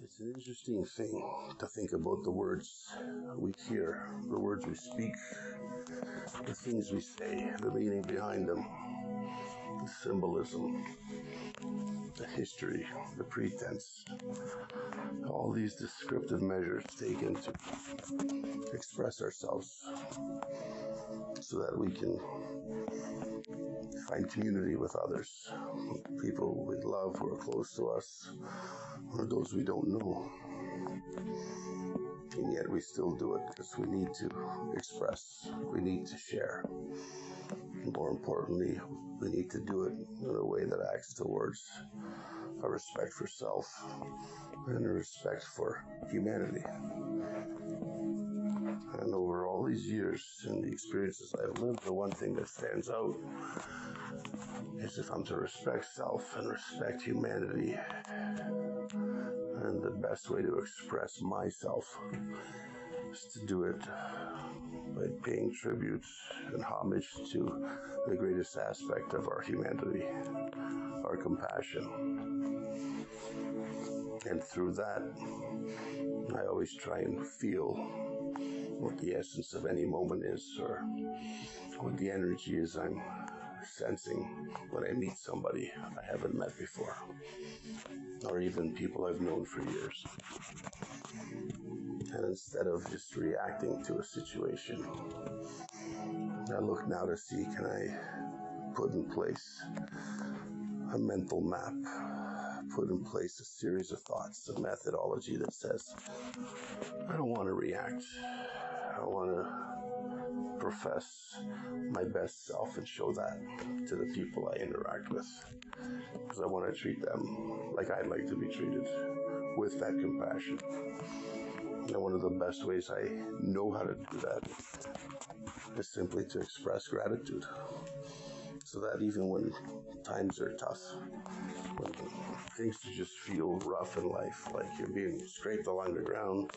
It's an interesting thing to think about the words we hear, the words we speak, the things we say, the meaning behind them, the symbolism, the history, the pretense, all these descriptive measures taken to express ourselves so that we can find community with others, people we love who are close to us, or those we don't know. And yet we still do it because we need to express, we need to share. More importantly, we need to do it in a way that acts towards a respect for self and a respect for humanity. And over all these years and the experiences I've lived, the one thing that stands out is if I'm to respect self and respect humanity, and the best way to express myself is to do it by paying tribute and homage to the greatest aspect of our humanity, our compassion. And through that, I always try and feel what the essence of any moment is, or what the energy is I'm sensing when I meet somebody I haven't met before, or even people I've known for years. And instead of just reacting to a situation, I look now to see, can I put in place a mental map, put in place a series of thoughts, a methodology that says, I don't want to react. I want to profess my best self and show that to the people I interact with, because I want to treat them like I'd like to be treated, with that compassion. And one of the best ways I know how to do that is simply to express gratitude, so that even when times are tough, when things just feel rough in life, like you're being scraped along the ground,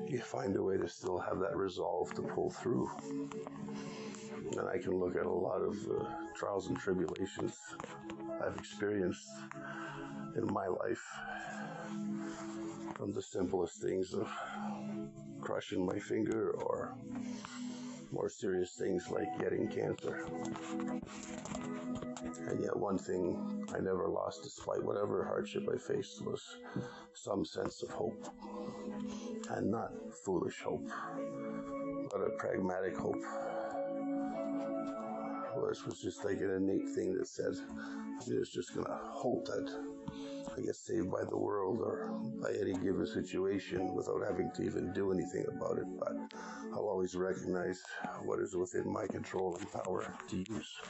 you find a way to still have that resolve to pull through. And I can look at a lot of trials and tribulations I've experienced in my life, from the simplest things of crushing my finger, or more serious things like getting cancer. And yet one thing I never lost, despite whatever hardship I faced, was some sense of hope. And not foolish hope, but a pragmatic hope. It was just like an innate thing that said, I was just going to hope that I get saved by the world or by any given situation without having to even do anything about it. But I'll always recognize what is within my control and power to use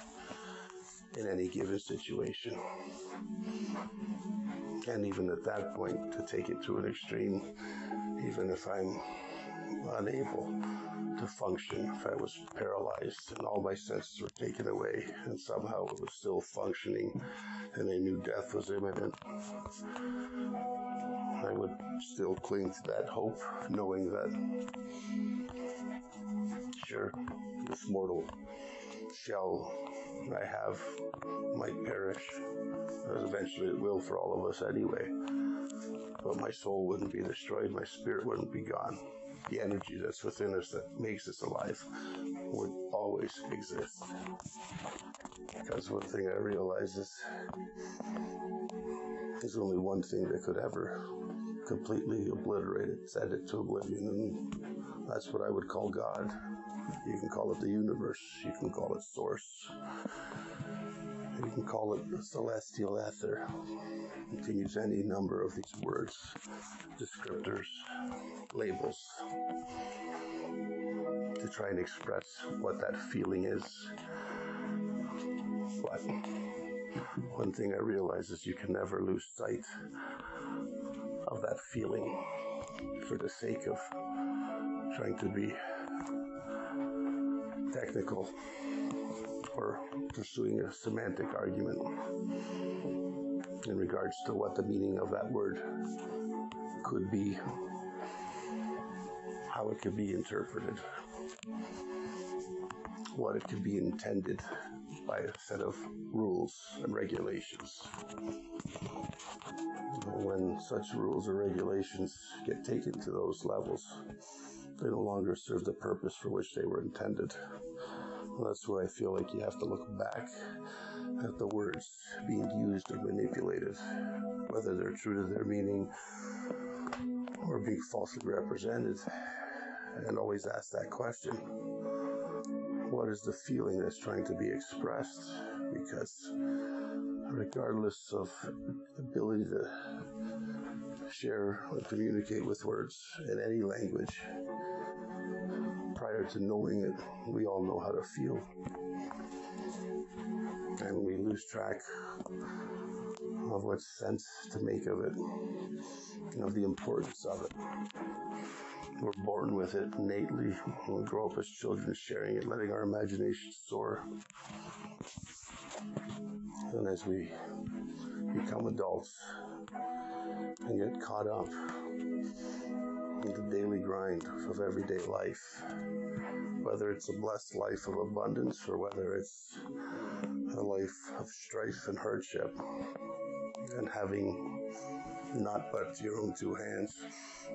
in any given situation. And even at that point, to take it to an extreme, even if I'm unable to function, if I was paralyzed and all my senses were taken away and somehow it was still functioning and I knew death was imminent, I would still cling to that hope, knowing that, sure, this mortal shell I have might perish, as eventually it will for all of us anyway. But my soul wouldn't be destroyed, my spirit wouldn't be gone. The energy that's within us that makes us alive would always exist. Because one thing I realize is there's only one thing that could ever completely obliterate it, send it to oblivion, and that's what I would call God. You can call it the universe, you can call it source, you can call it the celestial ether. You can use any number of these words, descriptors, labels, to try and express what that feeling is. But one thing I realize is you can never lose sight of that feeling for the sake of trying to be technical or pursuing a semantic argument in regards to what the meaning of that word could be, how it could be interpreted, what it could be intended by a set of rules and regulations. When such rules or regulations get taken to those levels, they no longer serve the purpose for which they were intended. And that's where I feel like you have to look back at the words being used or manipulated, whether they're true to their meaning or being falsely represented, and always ask that question: what is the feeling that's trying to be expressed? Because regardless of ability to share or communicate with words in any language, prior to knowing it, we all know how to feel. And we lose track of what sense to make of it, of the importance of it. We're born with it innately. We grow up as children sharing it, letting our imagination soar. And as we become adults and get caught up in the daily grind of everyday life, whether it's a blessed life of abundance or whether it's a life of strife and hardship, and having not but your own two hands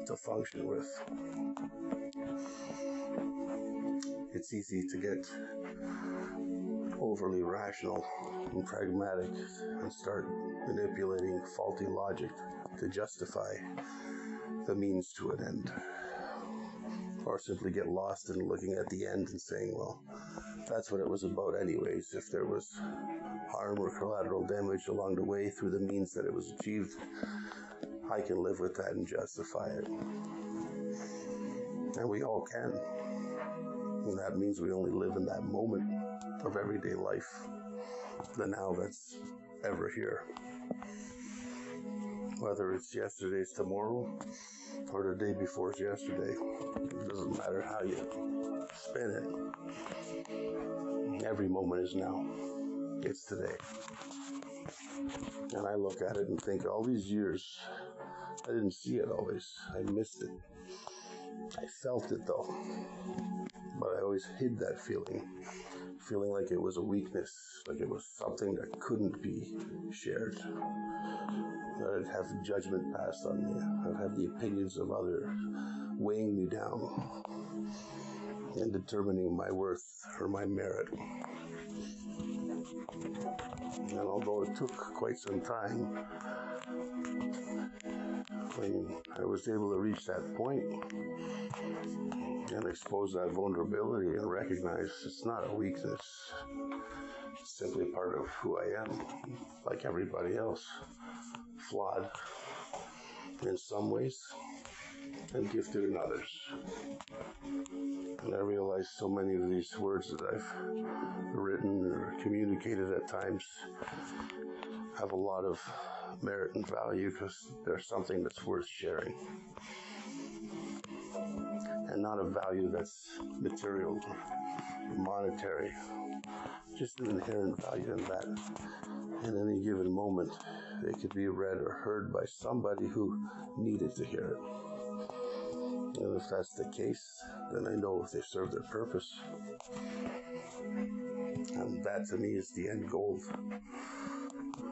to function with, it's easy to get overly rational and pragmatic and start manipulating faulty logic to justify the means to an end, or simply get lost in looking at the end and saying, well, that's what it was about anyways. If there was harm or collateral damage along the way through the means that it was achieved, I can live with that and justify it. And we all can. And that means we only live in that moment of everyday life, the now that's ever here. Whether it's yesterday's tomorrow or the day before's yesterday, it doesn't matter how you spin it. Every moment is now. It's today. And I look at it and think, all these years, I didn't see it always. I missed it. I felt it though. But I always hid that feeling like it was a weakness, like it was something that couldn't be shared. That I'd have judgment passed on me. I'd have the opinions of others weighing me down and determining my worth or my merit. And although it took quite some time, when I was able to reach that point and expose that vulnerability and recognize it's not a weakness, it's simply part of who I am, like everybody else, flawed in some ways and gifted in others. And I realize so many of these words that I've written or communicated at times have a lot of merit and value because they're something that's worth sharing, and not a value that's material, monetary, just an inherent value in that in any given moment they could be read or heard by somebody who needed to hear it. And if that's the case, then I know if they serve their purpose. And that to me is the end goal.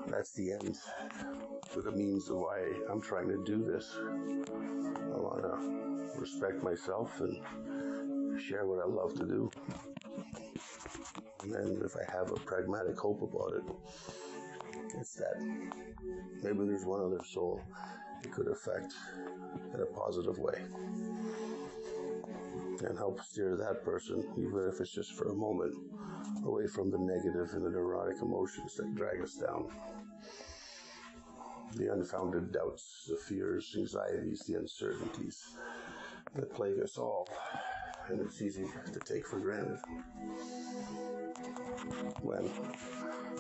That's the end to the means of why I'm trying to do this. I want to respect myself and share what I love to do. And then if I have a pragmatic hope about it, it's that maybe there's one other soul it could affect in a positive way, and help steer that person, even if it's just for a moment, away from the negative and the neurotic emotions that drag us down. The unfounded doubts, the fears, anxieties, the uncertainties that plague us all, and it's easy to take for granted. When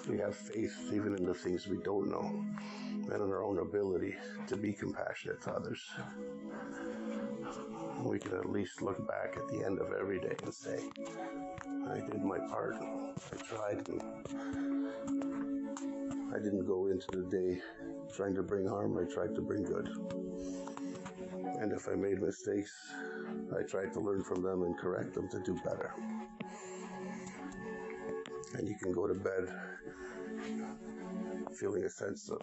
we have faith even in the things we don't know, and in our own ability to be compassionate to others, we can at least look back at the end of every day and say, I did my part. I tried, and I didn't go into the day trying to bring harm. I tried to bring good. And if I made mistakes, I tried to learn from them and correct them to do better. And you can go to bed feeling a sense of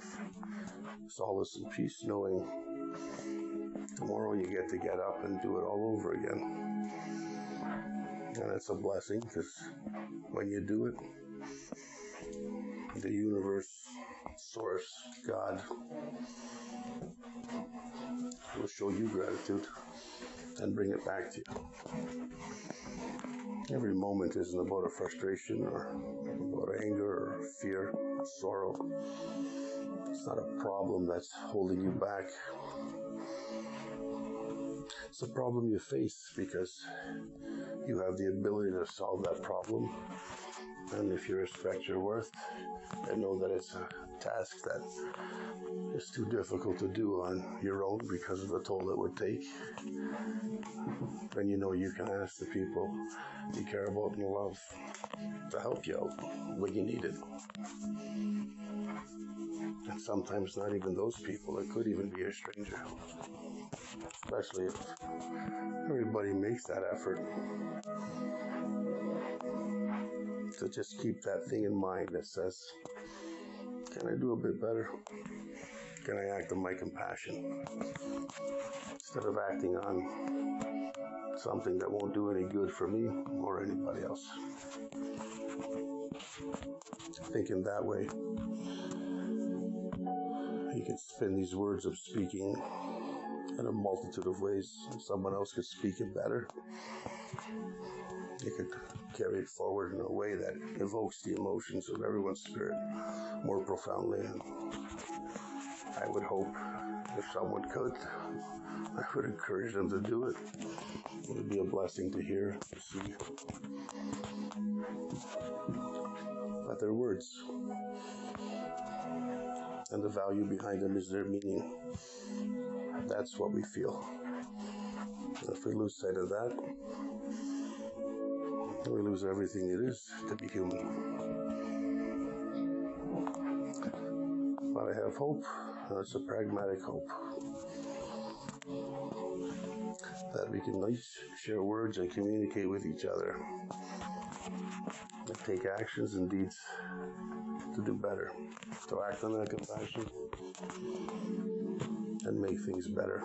solace and peace, knowing tomorrow you get to get up and do it all over again. And it's a blessing, because when you do it, the universe, source, God, will show you gratitude and bring it back to you. Every moment isn't about a frustration or about anger or fear or sorrow. It's not a problem that's holding you back. It's a problem you face because you have the ability to solve that problem. And if you respect your worth and know that it's a task that is too difficult to do on your own because of the toll it would take, then you know you can ask the people you care about and love to help you out when you need it. And sometimes not even those people. It could even be a stranger. Especially if everybody makes that effort to just keep that thing in mind that says, can I do a bit better? Can I act on my compassion? Instead of acting on something that won't do any good for me or anybody else. Thinking that way, you can spin these words of speaking in a multitude of ways. Someone else could speak it better. You could carry it forward in a way that evokes the emotions of everyone's spirit more profoundly. And I would hope if someone could, I would encourage them to do it. It would be a blessing to hear, to see. But their words and the value behind them is their meaning. That's what we feel. And if we lose sight of that, we lose everything it is to be human. But I have hope, and it's a pragmatic hope, that we can at least share words and communicate with each other and take actions and deeds to do better, to act on that compassion and make things better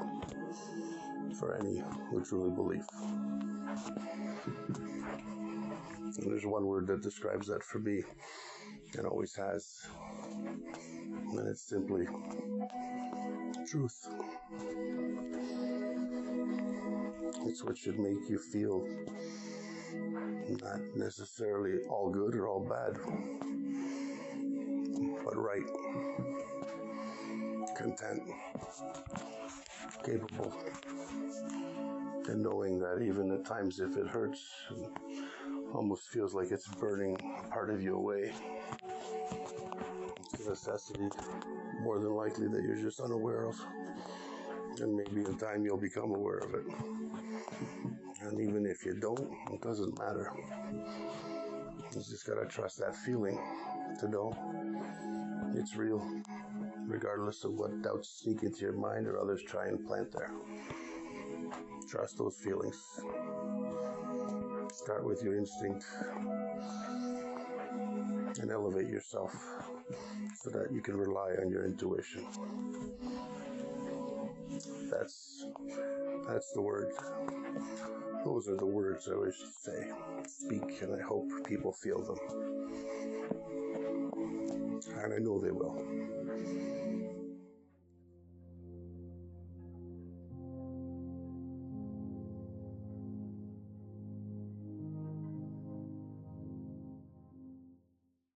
for any who truly believe. And there's one word that describes that for me, and always has, and it's simply truth. It's what should make you feel not necessarily all good or all bad, but right, content, capable, and knowing that even at times if it hurts, almost feels like it's burning part of you away, it's a necessity more than likely that you're just unaware of, and maybe in time you'll become aware of it. And even if you don't, it doesn't matter. You just gotta trust that feeling to know it's real, regardless of what doubts sneak into your mind or others try and plant there. Trust those feelings. Start with your instinct and elevate yourself so that you can rely on your intuition. That's the word. Those are the words I wish to say, speak, and I hope people feel them. And I know they will.